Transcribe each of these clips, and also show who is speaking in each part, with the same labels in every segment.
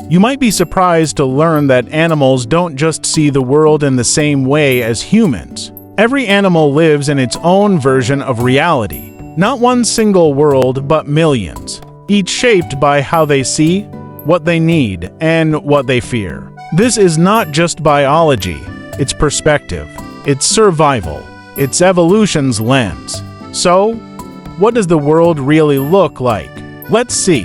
Speaker 1: You might be surprised to learn that animals don't just see the world in the same way as humans. Every animal lives in its own version of reality. Not one single world, but millions, each shaped by how they see, what they need, and what they fear. This is not just biology, it's perspective, it's survival, it's evolution's lens. So, what does the world really look like? Let's see,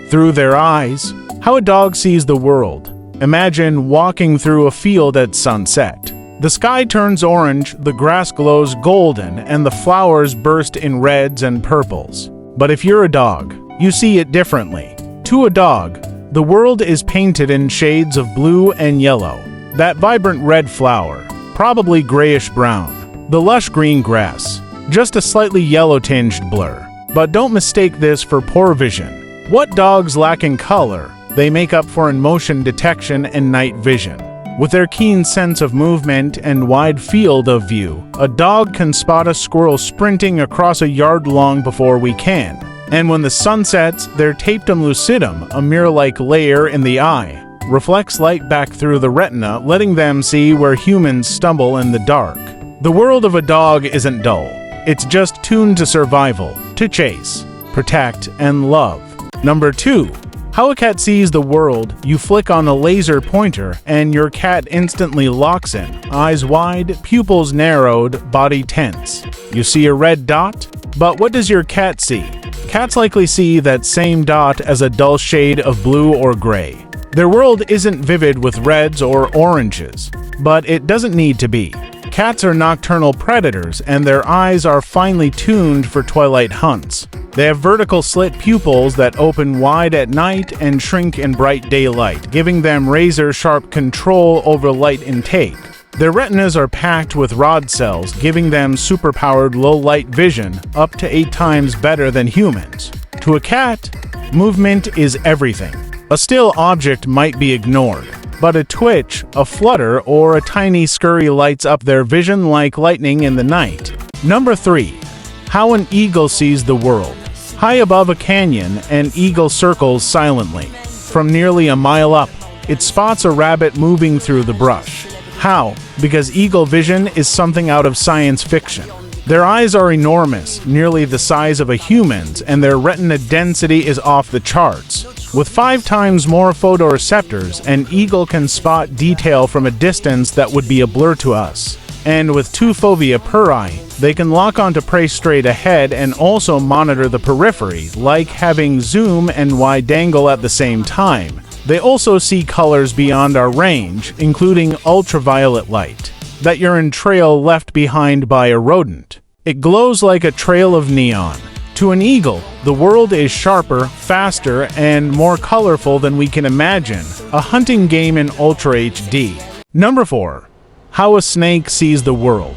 Speaker 1: through their eyes, how a dog sees the world. Imagine walking through a field at sunset. The sky turns orange, the grass glows golden, and the flowers burst in reds and purples. But if you're a dog, you see it differently. To a dog, the world is painted in shades of blue and yellow. That vibrant red flower, probably grayish-brown. The lush green grass, just a slightly yellow-tinged blur. But don't mistake this for poor vision. What dogs lack in color, they make up for in motion detection and night vision. With their keen sense of movement and wide field of view, a dog can spot a squirrel sprinting across a yard long before we can. And when the sun sets, their tapetum lucidum, a mirror-like layer in the eye, reflects light back through the retina, letting them see where humans stumble in the dark. The world of a dog isn't dull. It's just tuned to survival, to chase, protect, and love. Number 2. How a cat sees the world. You flick on a laser pointer, and your cat instantly locks in, eyes wide, pupils narrowed, body tense. You see a red dot? But what does your cat see? Cats likely see that same dot as a dull shade of blue or gray. Their world isn't vivid with reds or oranges, but it doesn't need to be. Cats are nocturnal predators, and their eyes are finely tuned for twilight hunts. They have vertical slit pupils that open wide at night and shrink in bright daylight, giving them razor-sharp control over light intake. Their retinas are packed with rod cells, giving them superpowered low-light vision, up to 8 times better than humans. To a cat, movement is everything. A still object might be ignored, but a twitch, a flutter, or a tiny scurry lights up their vision like lightning in the night. Number 3. How an eagle sees the world. High above a canyon, an eagle circles silently. From nearly a mile up, it spots a rabbit moving through the brush. How? Because eagle vision is something out of science fiction. Their eyes are enormous, nearly the size of a human's, and their retina density is off the charts. With 5 times more photoreceptors, an eagle can spot detail from a distance that would be a blur to us. And with 2 fovea per eye, they can lock onto prey straight ahead and also monitor the periphery, like having zoom and wide angle at the same time. They also see colors beyond our range, including ultraviolet light, that urine trail left behind by a rodent. It glows like a trail of neon. To an eagle, the world is sharper, faster, and more colorful than we can imagine. A hunting game in Ultra HD. Number 4. How a snake sees the world.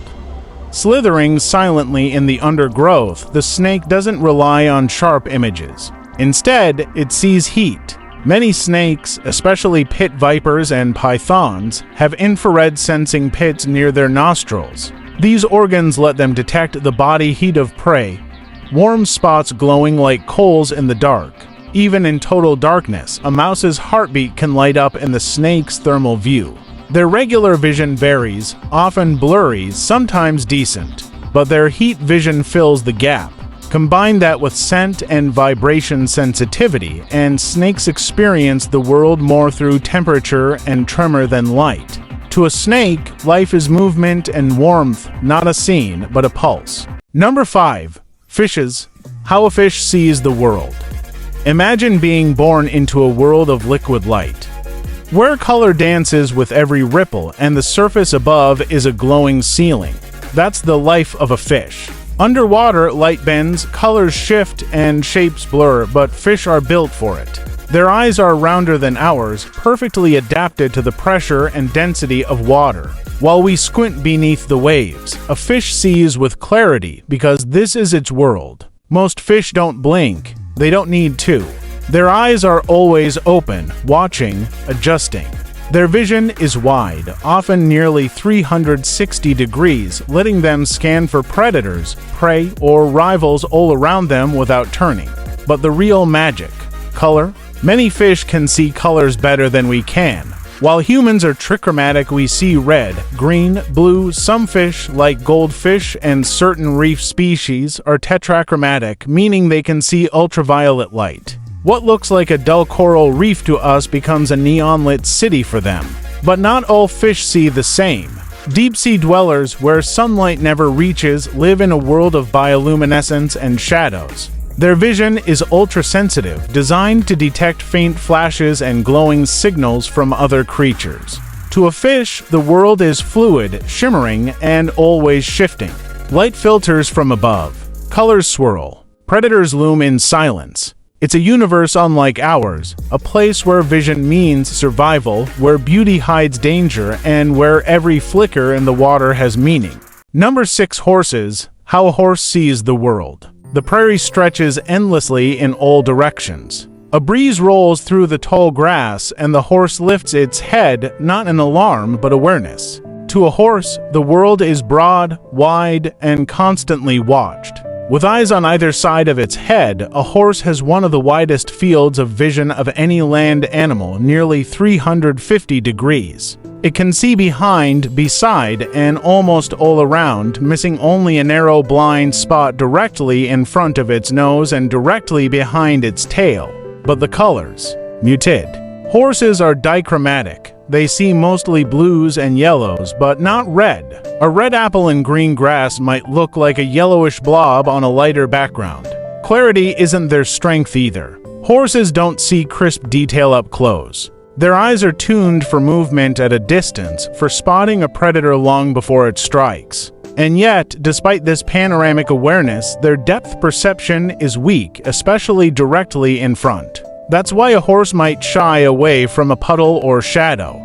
Speaker 1: Slithering silently in the undergrowth, the snake doesn't rely on sharp images. Instead, it sees heat. Many snakes, especially pit vipers and pythons, have infrared sensing pits near their nostrils. These organs let them detect the body heat of prey, warm spots glowing like coals in the dark. Even in total darkness, a mouse's heartbeat can light up in the snake's thermal view. Their regular vision varies, often blurry, sometimes decent, but their heat vision fills the gap. Combine that with scent and vibration sensitivity, and snakes experience the world more through temperature and tremor than light. To a snake, life is movement and warmth, not a scene, but a pulse. Number 5. Fishes. How a fish sees the world. Imagine being born into a world of liquid light, where color dances with every ripple and the surface above is a glowing ceiling. That's the life of a fish. Underwater, light bends, colors shift, and shapes blur, but fish are built for it. Their eyes are rounder than ours, perfectly adapted to the pressure and density of water. While we squint beneath the waves, a fish sees with clarity because this is its world. Most fish don't blink. They don't need to. Their eyes are always open, watching, adjusting. Their vision is wide, often nearly 360 degrees, letting them scan for predators, prey, or rivals all around them without turning. But the real magic: color, Many fish can see colors better than we can. While humans are trichromatic, we see red, green, blue. Some fish, like goldfish and certain reef species, are tetrachromatic, meaning they can see ultraviolet light. What looks like a dull coral reef to us becomes a neon-lit city for them. But not all fish see the same. Deep-sea dwellers, where sunlight never reaches, live in a world of bioluminescence and shadows. Their vision is ultra-sensitive, designed to detect faint flashes and glowing signals from other creatures. To a fish, the world is fluid, shimmering, and always shifting. Light filters from above. Colors swirl. Predators loom in silence. It's a universe unlike ours, a place where vision means survival, where beauty hides danger, and where every flicker in the water has meaning. Number 6. Horses. How a horse sees the world. The prairie stretches endlessly in all directions. A breeze rolls through the tall grass, and the horse lifts its head, not in alarm, but awareness. To a horse, the world is broad, wide, and constantly watched. With eyes on either side of its head, a horse has one of the widest fields of vision of any land animal, nearly 350 degrees. It can see behind, beside, and almost all around, missing only a narrow blind spot directly in front of its nose and directly behind its tail. But the colors? Muted. Horses are dichromatic. They see mostly blues and yellows, but not red. A red apple in green grass might look like a yellowish blob on a lighter background. Clarity isn't their strength either. Horses don't see crisp detail up close. Their eyes are tuned for movement at a distance, for spotting a predator long before it strikes. And yet, despite this panoramic awareness, their depth perception is weak, especially directly in front. That's why a horse might shy away from a puddle or shadow.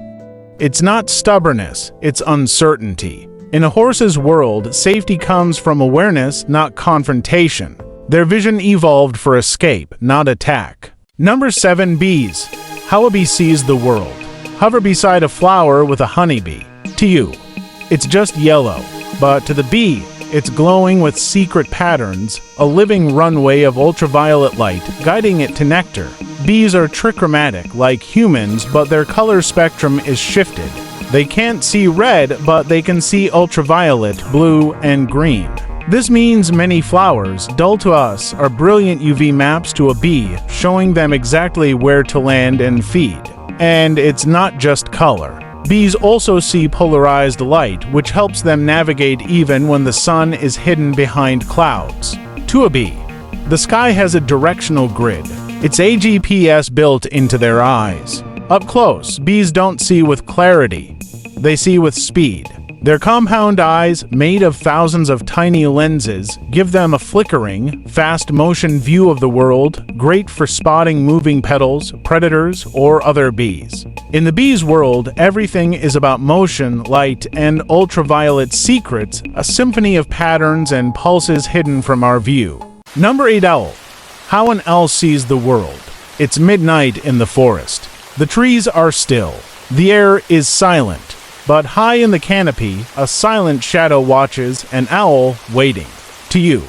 Speaker 1: It's not stubbornness, it's uncertainty. In a horse's world, safety comes from awareness, not confrontation. Their vision evolved for escape, not attack. Number 7. Bees. How a bee sees the world. Hover beside a flower with a honeybee. To you, it's just yellow. But to the bee, it's glowing with secret patterns, a living runway of ultraviolet light guiding it to nectar. Bees are trichromatic like humans, but their color spectrum is shifted. They can't see red, but they can see ultraviolet, blue, and green. This means many flowers, dull to us, are brilliant UV maps to a bee, showing them exactly where to land and feed. And it's not just color. Bees also see polarized light, which helps them navigate even when the sun is hidden behind clouds. To a bee, the sky has a directional grid. It's a GPS built into their eyes. Up close, bees don't see with clarity. They see with speed. Their compound eyes, made of thousands of tiny lenses, give them a flickering, fast-motion view of the world, great for spotting moving petals, predators, or other bees. In the bee's world, everything is about motion, light, and ultraviolet secrets, a symphony of patterns and pulses hidden from our view. Number 8. Owl. How an owl sees the world. It's midnight in the forest. The trees are still. The air is silent. But high in the canopy, a silent shadow watches, an owl waiting. To you,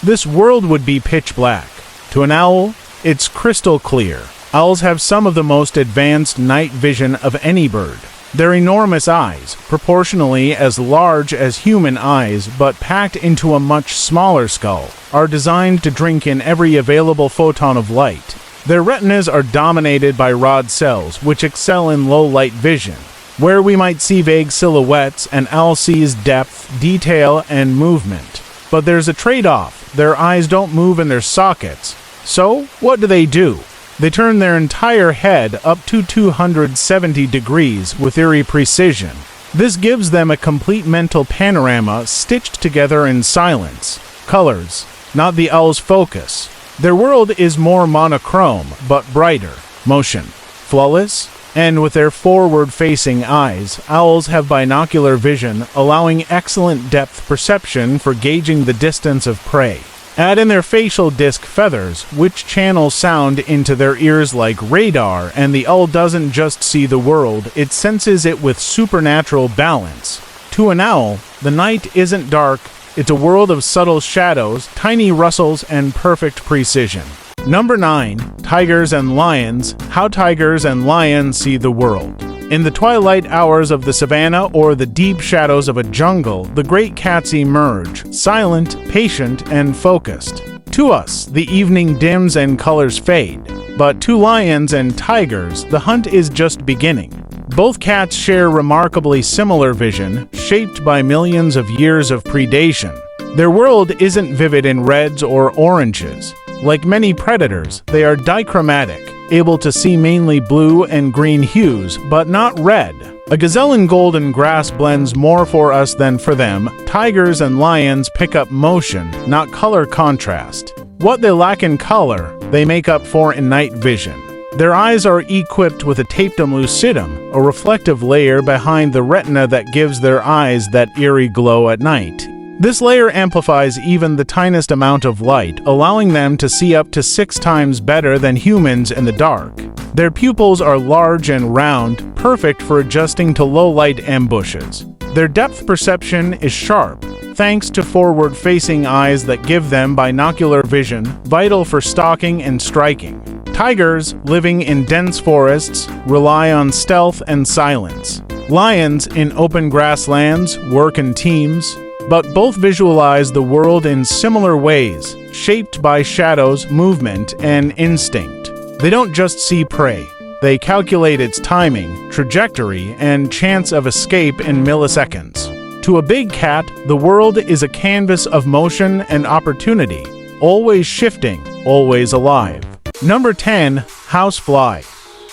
Speaker 1: this world would be pitch black. To an owl, it's crystal clear. Owls have some of the most advanced night vision of any bird. Their enormous eyes, proportionally as large as human eyes but packed into a much smaller skull, are designed to drink in every available photon of light. Their retinas are dominated by rod cells, which excel in low-light vision. Where we might see vague silhouettes, an owl sees depth, detail, and movement. But there's a trade-off. Their eyes don't move in their sockets. So, what do? They turn their entire head up to 270 degrees with eerie precision. This gives them a complete mental panorama stitched together in silence. Colors, not the owl's focus. Their world is more monochrome, but brighter. Motion, flawless. And with their forward-facing eyes, owls have binocular vision, allowing excellent depth perception for gauging the distance of prey. Add in their facial disc feathers, which channel sound into their ears like radar, and the owl doesn't just see the world, it senses it with supernatural balance. To an owl, the night isn't dark, it's a world of subtle shadows, tiny rustles, and perfect precision. Number 9. Tigers and lions. How tigers and lions see the world. In the twilight hours of the savannah or the deep shadows of a jungle, the great cats emerge, silent, patient, and focused. To us, the evening dims and colors fade. But to lions and tigers, the hunt is just beginning. Both cats share remarkably similar vision, shaped by millions of years of predation. Their world isn't vivid in reds or oranges. Like many predators, they are dichromatic, able to see mainly blue and green hues, but not red. A gazelle in golden grass blends more for us than for them. Tigers and lions pick up motion, not color contrast. What they lack in color, they make up for in night vision. Their eyes are equipped with a tapetum lucidum, a reflective layer behind the retina that gives their eyes that eerie glow at night. This layer amplifies even the tiniest amount of light, allowing them to see up to 6 times better than humans in the dark. Their pupils are large and round, perfect for adjusting to low-light ambushes. Their depth perception is sharp, thanks to forward-facing eyes that give them binocular vision, vital for stalking and striking. Tigers, living in dense forests, rely on stealth and silence. Lions, in open grasslands, work in teams, but both visualize the world in similar ways, shaped by shadows, movement, and instinct. They don't just see prey. They calculate its timing, trajectory, and chance of escape in milliseconds. To a big cat, the world is a canvas of motion and opportunity, always shifting, always alive. Number 10. Housefly.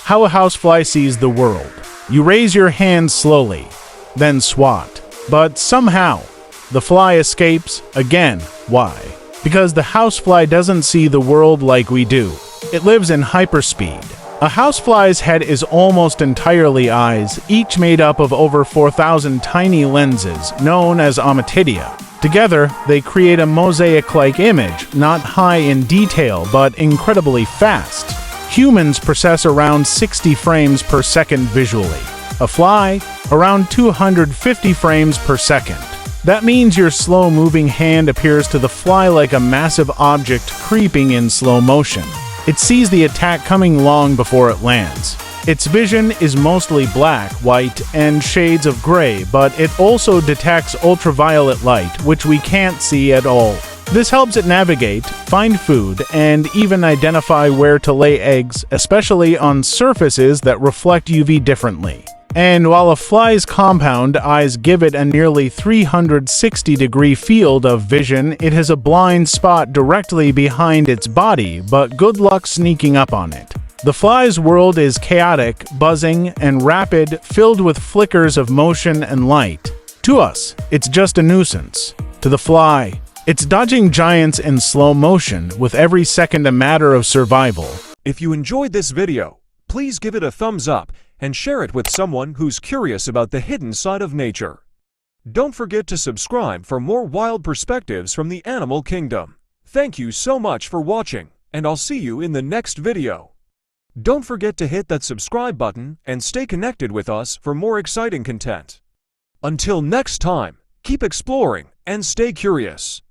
Speaker 1: How a housefly sees the world. You raise your hand slowly, then swat. But somehow, the fly escapes. Again, why? Because the housefly doesn't see the world like we do. It lives in hyperspeed. A housefly's head is almost entirely eyes, each made up of over 4,000 tiny lenses, known as ommatidia. Together, they create a mosaic-like image, not high in detail, but incredibly fast. Humans process around 60 frames per second visually. A fly, around 250 frames per second. That means your slow-moving hand appears to the fly like a massive object creeping in slow motion. It sees the attack coming long before it lands. Its vision is mostly black, white, and shades of gray, but it also detects ultraviolet light, which we can't see at all. This helps it navigate, find food, and even identify where to lay eggs, especially on surfaces that reflect UV differently. And while a fly's compound eyes give it a nearly 360-degree field of vision, it has a blind spot directly behind its body, but good luck sneaking up on it. The fly's world is chaotic, buzzing, and rapid, filled with flickers of motion and light. To us, it's just a nuisance. To the fly, it's dodging giants in slow motion, with every second a matter of survival.
Speaker 2: If you enjoyed this video, please give it a thumbs up and share it with someone who's curious about the hidden side of nature. Don't forget to subscribe for more wild perspectives from the animal kingdom. Thank you so much for watching, and I'll see you in the next video. Don't forget to hit that subscribe button and stay connected with us for more exciting content. Until next time, keep exploring and stay curious.